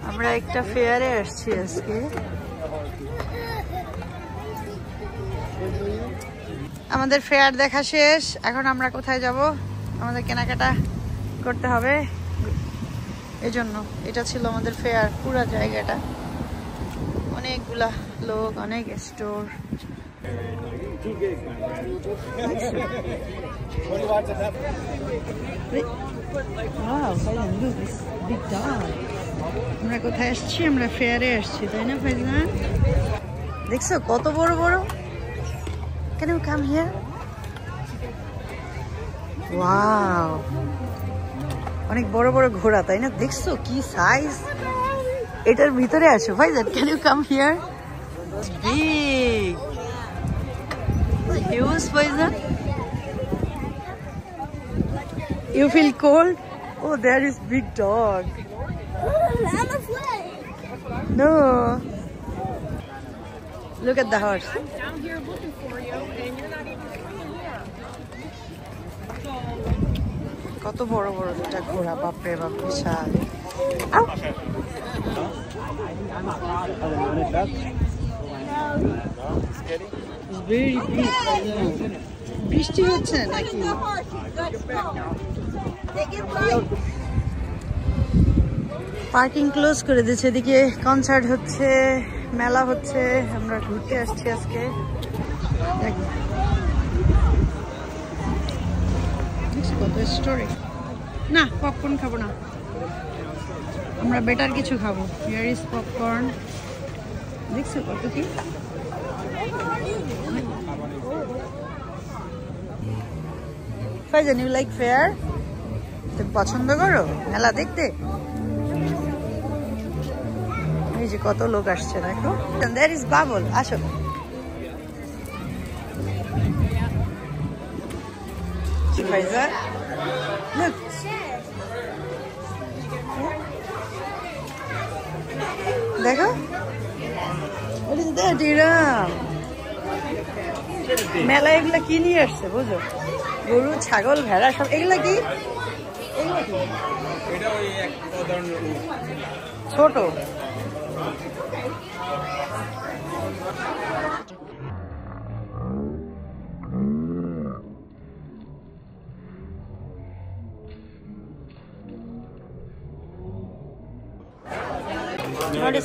আমরা একটা ফেয়ারে আসছি আজকে। আমাদের ফেয়ার দেখা শেষ, এখন আমরা কোথায় যাব? আমাদের কেনাকাটা করতে হবে, এজন্য এটা ছিল আমাদের ফেয়ার। পুরো জায়গাটা অনেকগুলা লোক, অনেক স্টোর। আমরা কোথায় আসছি? আমরা ফেয়ারে আসছি, তাই না ফাইজান? দেখছো কত বড় বড়? Can you come here? Wow! অনেক বড় বড় ঘোড়া, তাই না? দেখছো কি সাইজ? এটার ভিতরে আসো Faizan. Can you come here? It's big. Huge, Faizan. You feel cold? Oh, there is big dog. I'm afraid. No. Look at the horse. I'm down here looking for you, and you're not even here. কত বড় বড় দুটা ঘোড়া, বাপরে বাপ, বিশাল। বৃষ্টি হচ্ছে নাকি? পার্কিং ক্লোজ করে দিয়েছে, এদিকে কনসার্ট হচ্ছে, মেলা হচ্ছে, আমরা ঘুরতে আসছি আজকে। কত স্টোরি। না, পপকর্ন খাবো না, আমরা বেটার কিছু খাবো। Here is popcorn. দেখছো কত কি? Faizan, you like fair? তুমি পছন্দ করো মেলা দেখতে? এই যে কত লোক আসছে দেখো। There is bubble. আসো। ফাইজান, look. দেখো, what is that? এরম মেলা এগুলা কি নিয়ে আসছে বুঝো? গরু, ছাগল, ভেড়া সব। এগুলা কি? এগুলা কি? ছোট।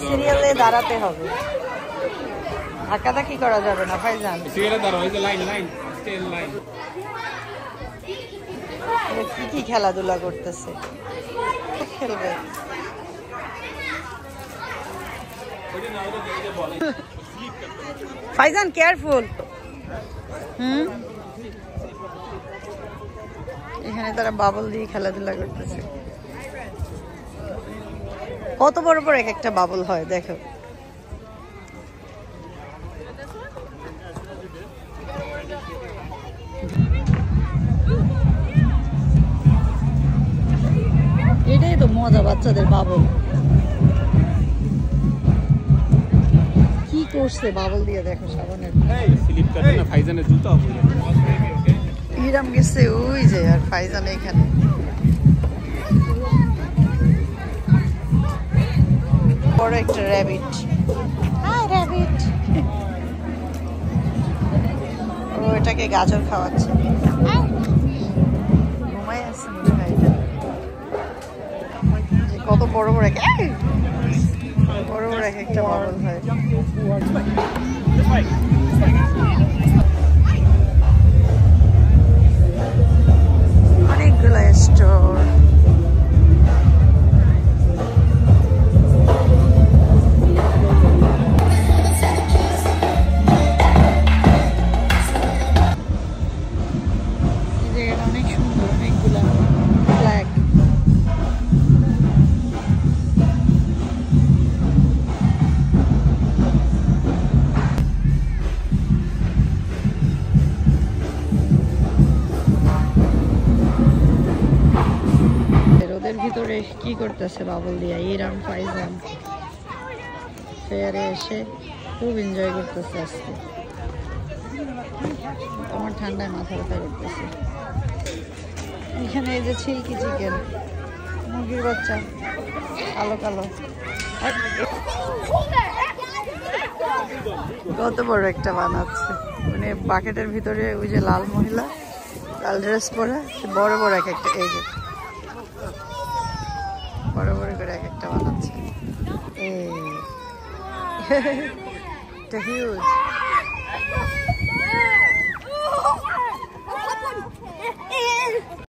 সিরিয়ালে দাঁড়াতে হবে, ধাক্কাধাক্কি করা যাবে না ফাইজান। কি কি খেলাধুলা করতেছে, খেলবে। ফাইজান কেয়ারফুল। এখানে তারা বাবল দিয়ে খেলাধুলা করতেছে। কত বড় বড় এক একটা বাবল হয় দেখো। এটাই তো মজা বাচ্চাদের, বাবল। কি করছে বাবল দিয়ে দেখো, সাবানের হিরাম গেছে ওই যে, আর ফাইজান এখানে। বড় একটা র্যাবিট। High rabbit. ও এটাকে গাজর খাওয়াচ্ছে। ঘুমাই আছে মনে হয়। কত বড় বড় বড় বড় এক একটা বাবল হয়। অনেকগুলো স্টোর। অনেক সুন্দর, অনেকগুলা ফ্ল্যাগ। রোদের ভিতরে কি করতেছে বাবল দিয়া ইরাম ফাইজান। ফেয়ারে এসে খুব এনজয় করতেছে আজকে। আমার ঠান্ডায় মাথা ব্যথা করতেছে। এখানে এই যে ছিলকি চিকেন, মুরগির বাচ্চা, কালো কালো, কত বড় একটা বানাচ্ছে, মানে বাকেটের ভিতরে ওই যে লাল মহিলা লাল ড্রেস পরে বড় বড় এক একটা, এই যে বড় বড় করে এক একটা বানাচ্ছে। এটা হিউজ।